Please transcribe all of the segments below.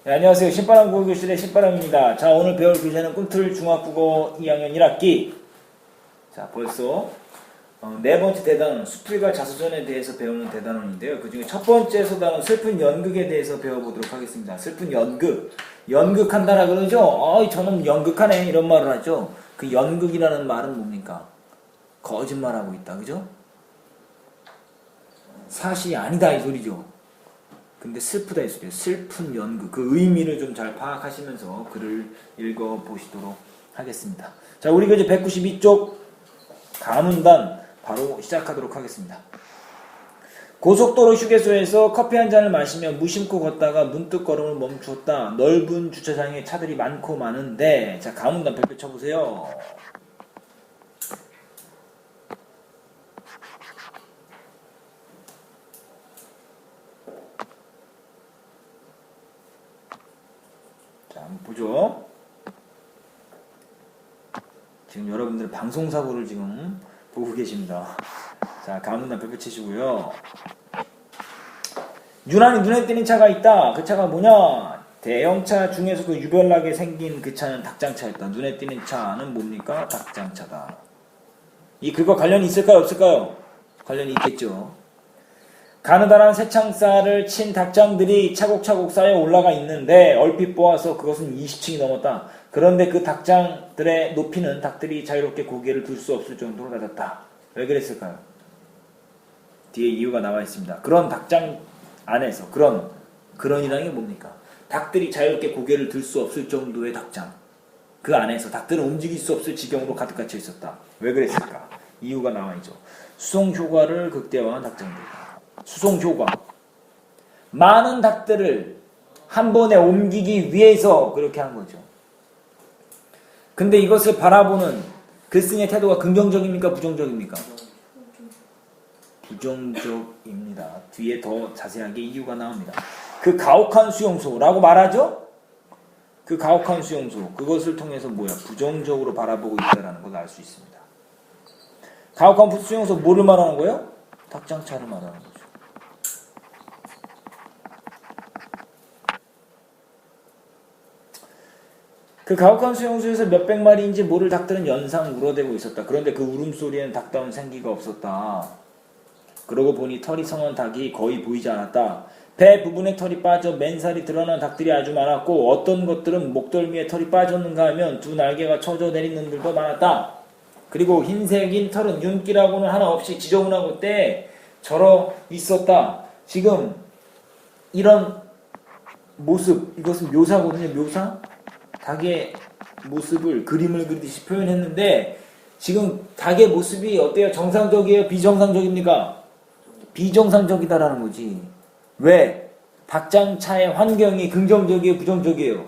네, 안녕하세요. 신바람 국어교실의 신바람입니다. 자, 오늘 배울 교재는 꿈틀 중학국어 2학년 1학기. 자, 벌써 네 번째 대단원, 수필과 자서전에 대해서 배우는 대단원인데요. 그 중에 첫 번째 소단원 슬픈 연극에 대해서 배워보도록 하겠습니다. 슬픈 연극. 연극한다라 그러죠? 저놈 연극하네. 이런 말을 하죠. 그 연극이라는 말은 뭡니까? 거짓말하고 있다. 그죠? 사실이 아니다. 이 소리죠. 근데 슬프다 이 소리예요. 슬픈 연극. 그 의미를 좀 잘 파악하시면서 글을 읽어보시도록 하겠습니다. 자, 우리 교재 192쪽 가문단 바로 시작하도록 하겠습니다. 고속도로 휴게소에서 커피 한 잔을 마시며 무심코 걷다가 문득 걸음을 멈추었다. 넓은 주차장에 차들이 많고 많은데, 자, 가문단 별표 쳐보세요. 자, 한번 보죠. 지금 여러분들 방송사고를 지금 보고 계십니다. 자, 가문단 별표 치시고요. 유난히 눈에 띄는 차가 있다. 그 차가 뭐냐? 대형차 중에서도 유별나게 생긴 그 차는 닭장차였다. 눈에 띄는 차는 뭡니까? 닭장차다. 이 글과 관련이 있을까요? 없을까요? 관련이 있겠죠. 가느다란 새창살을 친 닭장들이 차곡차곡 쌓여 올라가 있는데 얼핏 보아서 그것은 20층이 넘었다. 그런데 그 닭장들의 높이는 닭들이 자유롭게 고개를 들 수 없을 정도로 낮았다. 왜 그랬을까요? 뒤에 이유가 나와 있습니다. 그런 닭장 안에서 그런이라는 게 뭡니까? 닭들이 자유롭게 고개를 들 수 없을 정도의 닭장. 그 안에서 닭들은 움직일 수 없을 지경으로 가득 갇혀 있었다. 왜 그랬을까? 이유가 나와 있죠. 수송 효과를 극대화한 닭장들이다. 수송 효과. 많은 닭들을 한 번에 옮기기 위해서 그렇게 한 거죠. 근데 이것을 바라보는 글쓴이의 태도가 긍정적입니까? 부정적입니까? 부정적입니다. 뒤에 더 자세하게 이유가 나옵니다. 그 가혹한 수용소라고 말하죠? 그 가혹한 수용소. 그것을 통해서 부정적으로 바라보고 있다는 걸 알 수 있습니다. 가혹한 수용소 뭐를 말하는 거예요? 닭장차를 말하는 거죠. 그 가혹한 수용소에서 몇백 마리인지 모를 닭들은 연상 울어대고 있었다. 그런데 그 울음소리에는 닭다운 생기가 없었다. 그러고 보니 털이 성한 닭이 거의 보이지 않았다. 배 부분에 털이 빠져 맨살이 드러난 닭들이 아주 많았고 어떤 것들은 목덜미에 털이 빠졌는가 하면 두 날개가 쳐져 내린 놈들도 많았다. 그리고 흰색인 털은 윤기라고는 하나 없이 지저분하고 때 절어 있었다. 지금 이런 모습, 이것은 묘사거든요. 묘사? 닭의 모습을 그림을 그리듯이 표현했는데 지금 닭의 모습이 어때요? 정상적이에요? 비정상적입니까? 비정상적이다라는 거지. 왜? 닭장차의 환경이 긍정적이에요? 부정적이에요?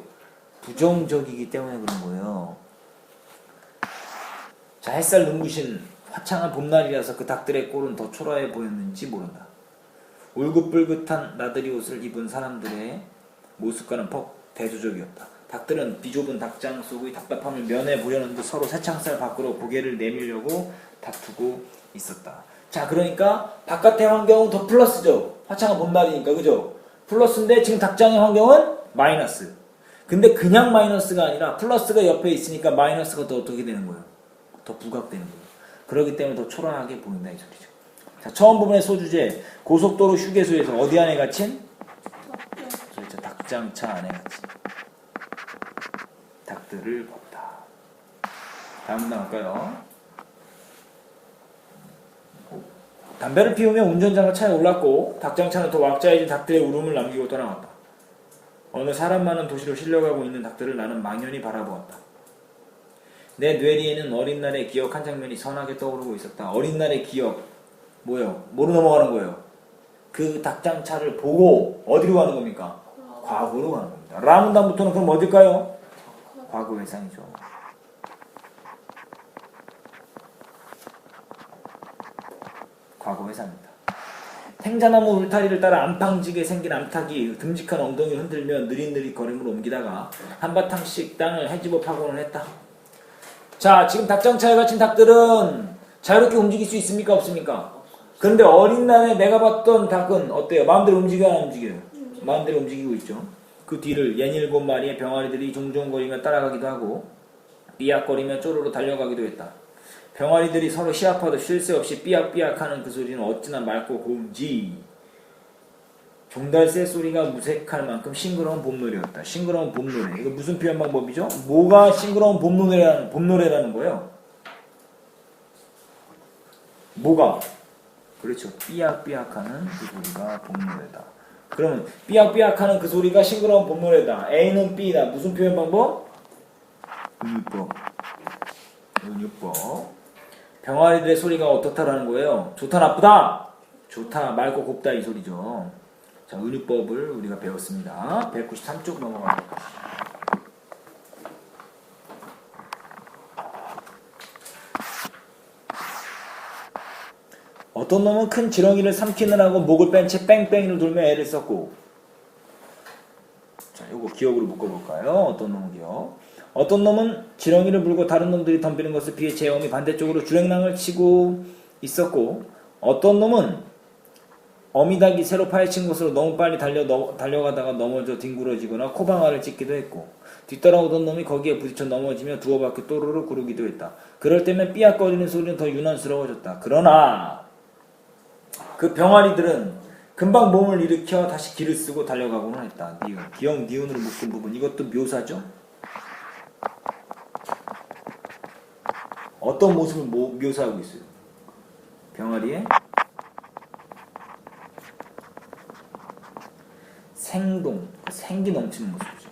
부정적이기 때문에 그런 거예요. 자, 햇살 눈부신 화창한 봄날이라서 그 닭들의 꼴은 더 초라해 보였는지 모른다. 울긋불긋한 나들이 옷을 입은 사람들의 모습과는 퍽 대조적이었다. 닭들은 비좁은 닭장 속의 답답함을 면해 보려는 듯 서로 새창살 밖으로 고개를 내밀려고 다투고 있었다. 자, 그러니까 바깥의 환경은 더 플러스죠. 화창한 봄날이니까, 그죠? 플러스인데 지금 닭장의 환경은 마이너스. 근데 그냥 마이너스가 아니라 플러스가 옆에 있으니까 마이너스가 더 어떻게 되는 거예요? 더 부각되는 거예요. 그렇기 때문에 더 초라하게 보인다 이 소리죠. 자, 처음 부분의 소주제. 고속도로 휴게소에서 어디 안에 갇힌? 그렇죠. 닭장차 안에 갇힌 닭들을 봤다. 다음 나갈까요? 담배를 피우며 운전자가 차에 올랐고 닭장차는 더 왁자해진 닭들의 울음을 남기고 떠나갔다. 어느 사람 많은 도시로 실려가고 있는 닭들을 나는 망연히 바라보았다. 내 뇌리에는 어린 날의 기억 한 장면이 선하게 떠오르고 있었다. 어린 날의 기억 뭐예요? 뭐로 넘어가는 거예요? 그 닭장차를 보고 어디로 가는 겁니까? 과거로 가는 겁니다. 라문단부터는 그럼 어딜까요? 과거 회상이죠. 과거 회상입니다. 탱자나무 울타리를 따라 안팡지게 생긴 암탉이 듬직한 엉덩이를 흔들며 느릿느릿 걸음을 옮기다가 한바탕씩 땅을 헤집어 파고는 했다. 자, 지금 닭장차에 갇힌 닭들은 자유롭게 움직일 수 있습니까? 없습니까? 그런데 어린 날에 내가 봤던 닭은 어때요? 마음대로 움직여요? 안 움직여요? 마음대로 움직이고 있죠. 그 뒤를 67마리의 병아리들이 종종거리며 따라가기도 하고 삐약거리며 쪼르르 달려가기도 했다. 병아리들이 서로 시합하듯 쉴 새 없이 삐약삐약하는 그 소리는 어찌나 맑고 고운지 종달새 소리가 무색할 만큼 싱그러운 봄노래였다. 싱그러운 봄노래. 이거 무슨 표현 방법이죠? 뭐가 싱그러운 봄노래라는 거예요? 뭐가? 그렇죠. 삐약삐약하는 그 소리가 봄노래다. 그러면 삐약삐약하는 그 소리가 싱그러운 봄노래다. A는 B다. 무슨 표현 방법? 은유법. 병아리들의 소리가 어떻다라는 거예요? 좋다 나쁘다? 좋다 맑고 곱다 이 소리죠. 자, 은유법을 우리가 배웠습니다. 193쪽 넘어갑니다. 어떤 놈은 큰 지렁이를 삼키느라고 목을 뺀 채 뺑뺑이를 돌며 애를 썼고, 자, 요거 기억으로 묶어볼까요? 어떤 놈은 기억. 어떤 놈은 지렁이를 물고 다른 놈들이 덤비는 것을 피해 제 어미 반대쪽으로 주랭랑을 치고 있었고, 어떤 놈은 어미닭이 새로 파헤친 곳으로 너무 빨리 달려가다가 넘어져 뒹굴어지거나 코방아를 찢기도 했고, 뒤따라오던 놈이 거기에 부딪혀 넘어지며 두어 바퀴 또르르 구르기도 했다. 그럴 때면 삐약거리는 소리는 더 유난스러워졌다. 그러나 그 병아리들은 금방 몸을 일으켜 다시 길을 쓰고 달려가고는 했다. 니은, 기억 니은으로 묶은 부분, 이것도 묘사죠. 어떤 모습을 묘사하고 있어요? 병아리의 생동, 생기 넘치는 모습이죠.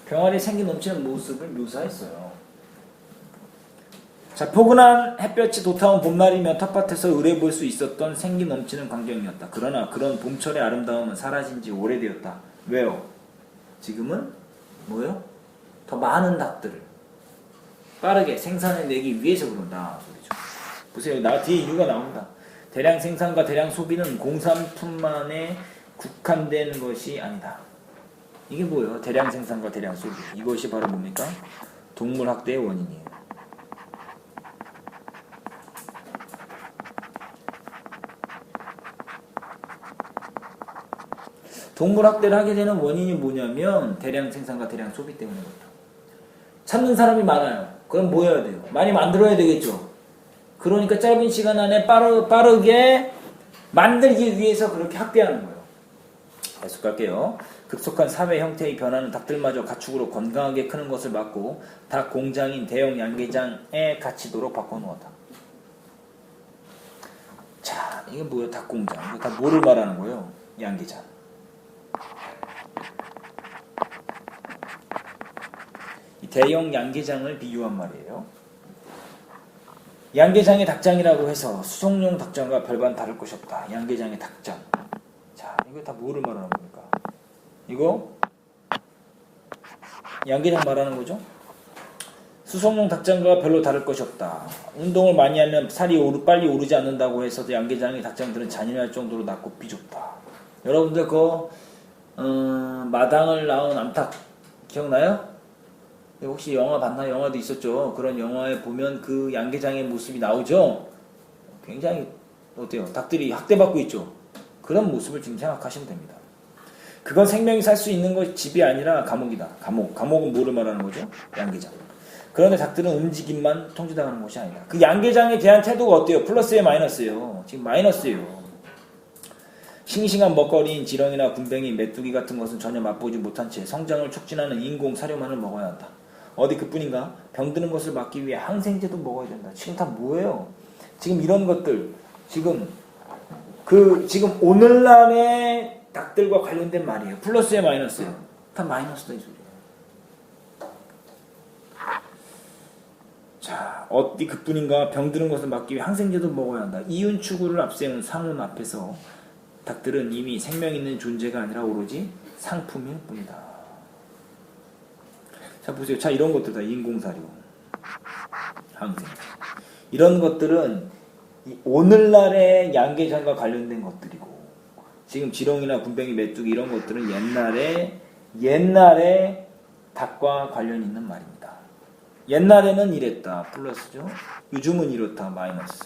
병아리 생기 넘치는 모습을 묘사했어요. 자, 포근한 햇볕이 돋아온 봄날이면 텃밭에서 의뢰 볼 수 있었던 생기 넘치는 광경이었다. 그러나 그런 봄철의 아름다움은 사라진 지 오래되었다. 왜요? 지금은 뭐예요? 더 많은 닭들을 빠르게 생산해내기 위해서 그런다 소리죠. 보세요. 뒤에 이유가 나옵니다. 대량 생산과 대량 소비는 공산품만에 국한된 것이 아니다. 이게 뭐예요? 대량 생산과 대량 소비. 이것이 바로 뭡니까? 동물 학대의 원인이에요. 동물 학대를 하게 되는 원인이 뭐냐면 대량 생산과 대량 소비 때문이거든요. 찾는 사람이 많아요. 그럼 뭐 해야 돼요? 많이 만들어야 되겠죠. 그러니까 짧은 시간 안에 빠르게 만들기 위해서 그렇게 학대하는 거예요. 계속 갈게요. 급속한 사회 형태의 변화는 닭들마저 가축으로 건강하게 크는 것을 막고 닭 공장인 대형 양계장에 갇히도록 바꿔놓았다. 자, 이게 뭐예요? 닭 공장. 이거 다 뭐를 말하는 거예요? 양계장. 이 대형 양계장을 비유한 말이에요. 양계장의 닭장이라고 해서 수송용 닭장과 별반 다를 것이 없다. 양계장의 닭장. 자, 이거 다 뭐를 말하는 겁니까? 이거 양계장 말하는 거죠? 수송용 닭장과 별로 다를 것이 없다. 운동을 많이 하면 살이 빨리 오르지 않는다고 해서 양계장의 닭장들은 잔인할 정도로 낮고 비좁다. 여러분들 마당을 낳은 암탉 기억나요? 혹시 영화 봤나요? 영화도 있었죠. 그런 영화에 보면 그 양계장의 모습이 나오죠. 굉장히 어때요? 닭들이 학대받고 있죠. 그런 모습을 지금 생각하시면 됩니다. 그건 생명이 살 수 있는 것이 집이 아니라 감옥이다. 감옥은 뭐를 말하는 거죠? 양계장. 그런데 닭들은 움직임만 통제당하는 것이 아니다. 그 양계장에 대한 태도가 어때요? 플러스예요, 마이너스예요? 지금 마이너스예요. 싱싱한 먹거리인 지렁이나 군뱅이, 메뚜기 같은 것은 전혀 맛보지 못한 채 성장을 촉진하는 인공 사료만을 먹어야 한다. 어디 그뿐인가? 병드는 것을 막기 위해 항생제도 먹어야 된다. 지금 다 뭐예요? 지금 이런 것들, 지금 오늘날의 닭들과 관련된 말이에요. 플러스예요, 마이너스예요? 다 마이너스다 이 소리예요. 자, 어디 그뿐인가? 병드는 것을 막기 위해 항생제도 먹어야 한다. 이윤 추구를 앞세운 상훈 앞에서 닭들은 이미 생명 있는 존재가 아니라 오로지 상품일 뿐이다. 자, 보세요. 자, 이런 것들 다 인공사료, 항생제. 이런 것들은 오늘날의 양계장과 관련된 것들이고, 지금 지렁이나 군뱅이, 메뚜기 이런 것들은 옛날에 닭과 관련 있는 말입니다. 옛날에는 이랬다. 플러스죠. 요즘은 이렇다. 마이너스.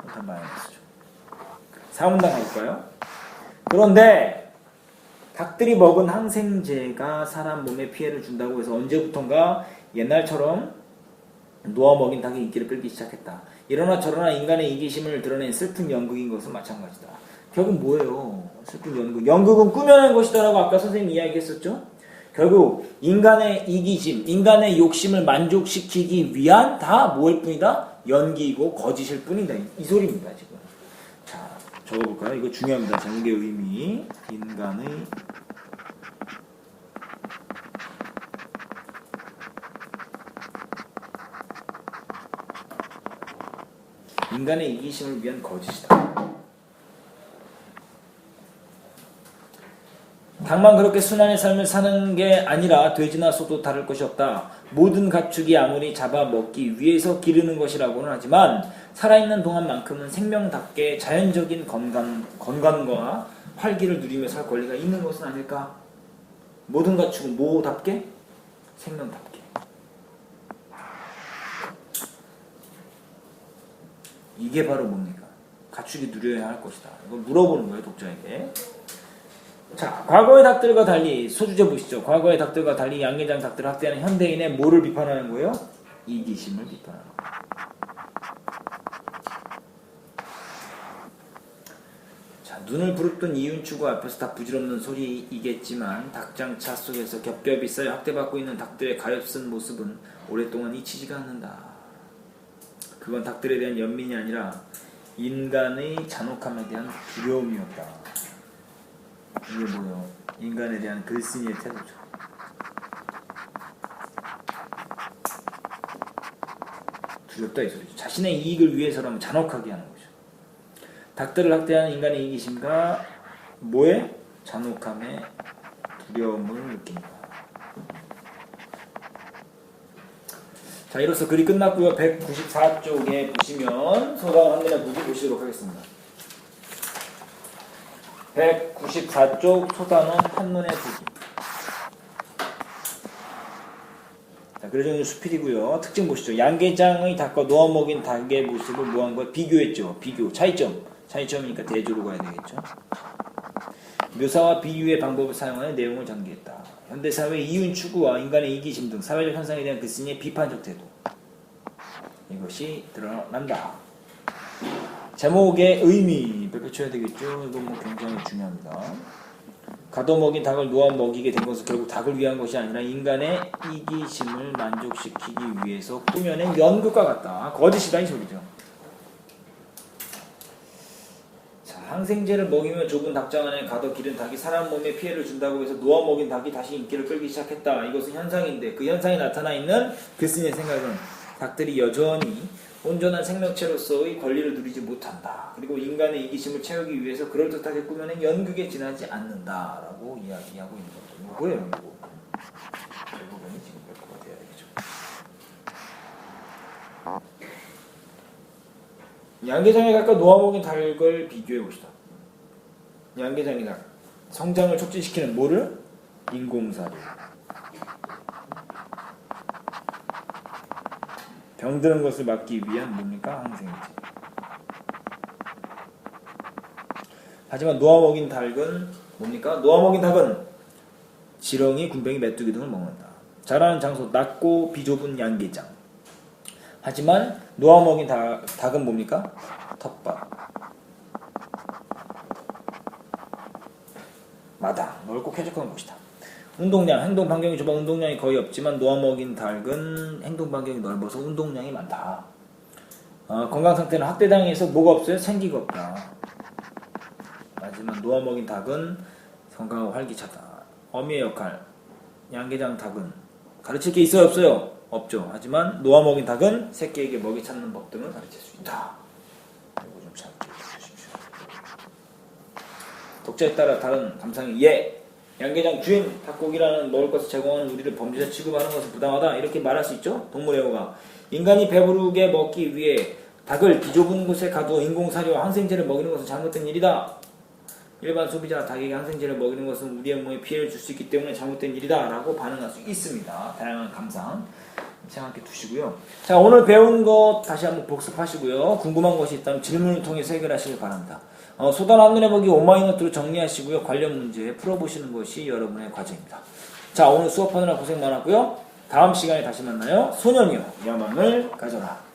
일단 마이너스죠. 4문단 가볼까요? 그런데 닭들이 먹은 항생제가 사람 몸에 피해를 준다고 해서 언제부턴가 옛날처럼 놓아 먹인 닭의 인기를 끌기 시작했다. 이러나 저러나 인간의 이기심을 드러낸 슬픈 연극인 것은 마찬가지다. 결국 뭐예요? 슬픈 연극. 연극은 꾸며낸 것이다라고 아까 선생님이 이야기했었죠? 결국 인간의 이기심, 인간의 욕심을 만족시키기 위한 다 뭐일 뿐이다? 연기이고 거짓일 뿐이다. 이 소리입니다, 지금. 자, 적어볼까요? 이거 중요합니다. 제목의 의미. 인간의 이기심을 위한 거짓이다. 닭만 그렇게 순환의 삶을 사는 게 아니라 돼지나 소도 다를 것이 없다. 모든 가축이 아무리 잡아먹기 위해서 기르는 것이라고는 하지만 살아있는 동안만큼은 생명답게 자연적인 건강과 활기를 누리며 살 권리가 있는 것은 아닐까? 모든 가축은 뭐답게? 생명답게. 이게 바로 뭡니까? 가축이 누려야 할 것이다. 이걸 물어보는 거예요, 독자에게. 자, 과거의 닭들과 달리 소주제 보시죠. 과거의 닭들과 달리 양계장 닭들을 학대하는 현대인의 뭐를 비판하는 거예요? 이기심을 비판하는 거예요. 자, 눈을 부릅뜬 이윤추구 앞에서 다 부질없는 소리이겠지만 닭장차 속에서 겹겹이 쌓여 학대받고 있는 닭들의 가엾은 모습은 오랫동안 잊히지가 않는다. 그건 닭들에 대한 연민이 아니라 인간의 잔혹함에 대한 두려움이었다. 이게 뭐예요? 인간에 대한 글쓴이의 태도죠. 두렵다 이 소리죠. 자신의 이익을 위해서라면 잔혹하게 하는 거죠. 닭들을 학대하는 인간의 이기심과 뭐에? 잔혹함에 두려움을 느낀다. 자, 이로써 글이 끝났고요. 194쪽에 보시면 소강 한눈에 보기 보시도록 하겠습니다. 194쪽 소단원 한눈에 보기. 자, 그래서 수필이고요. 특징 보시죠. 양계장의 닭과 놓아먹인 닭의 모습을 뭐한 거예요? 비교했죠. 비교. 차이점이니까 대조로 가야 되겠죠. 묘사와 비유의 방법을 사용하여 내용을 전개했다. 현대사회의 이윤 추구와 인간의 이기심 등 사회적 현상에 대한 글쓴이의 비판적 태도. 이것이 드러난다. 제목의 의미 펼쳐야 되겠죠. 이건 뭐 굉장히 중요합니다. 가둬먹인 닭을 놓아 먹이게 된 것은 결국 닭을 위한 것이 아니라 인간의 이기심을 만족시키기 위해서 꾸며낸 연극과 같다. 거짓이다 이 소리죠. 자, 항생제를 먹이며 좁은 닭장 안에 가둬 기른 닭이 사람 몸에 피해를 준다고 해서 놓아 먹인 닭이 다시 인기를 끌기 시작했다. 이것은 현상인데 그 현상에 나타나 있는 글쓴이의 생각은 닭들이 여전히 온전한 생명체로서의 권리를 누리지 못한다. 그리고 인간의 이기심을 채우기 위해서 그럴듯하게 꾸며낸 연극에 지나지 않는다라고 이야기하고 있는 거죠. 뭐예요, 이거? 대부분이 지금 몇 돼야 되겠죠. 양계장의 닭과 놓아먹인 닭을 비교해 봅시다. 양계장의 닭 성장을 촉진시키는 뭐를? 인공사료. 병드는 것을 막기 위한 뭡니까? 항생제. 하지만 놓아먹인 닭은 뭡니까? 놓아먹인 닭은 지렁이, 군뱅이, 메뚜기 등을 먹는다. 자라는 장소 낮고 비좁은 양계장. 하지만 놓아먹인 닭은 뭡니까? 텃밭, 마당, 넓고 쾌적한 곳이다. 운동량, 행동 반경이 좁아 운동량이 거의 없지만 놓아먹인 닭은 행동 반경이 넓어서 운동량이 많다. 건강 상태는 학대당해서 뭐가 없어요? 생기가 없다. 하지만 놓아먹인 닭은 건강하고 활기차다. 어미의 역할, 양계장 닭은 가르칠 게 있어요? 없어요? 없죠. 하지만 놓아먹인 닭은 새끼에게 먹이 찾는 법 등을 가르칠 수 있다. 이거 좀 잘 기억해 주십시오. 독자에 따라 다른 감상이 양계장 주인, 닭고기라는 먹을 것을 제공하는 우리를 범죄자 취급하는 것은 부당하다. 이렇게 말할 수 있죠. 동물애호가 인간이 배부르게 먹기 위해 닭을 비좁은 곳에 가두어 인공사료와 항생제를 먹이는 것은 잘못된 일이다. 일반 소비자가 닭에게 항생제를 먹이는 것은 우리의 몸에 피해를 줄 수 있기 때문에 잘못된 일이다 라고 반응할 수 있습니다. 다양한 감상. 생각해 두시고요. 자, 오늘 배운 것 다시 한번 복습하시고요. 궁금한 것이 있다면 질문을 통해서 해결하시길 바랍니다. 소단 한눈에 보기 오마이노트로 정리하시고요. 관련 문제 풀어보시는 것이 여러분의 과제입니다. 자, 오늘 수업하느라 고생 많았고요. 다음 시간에 다시 만나요. 소년이여 야망을 가져라.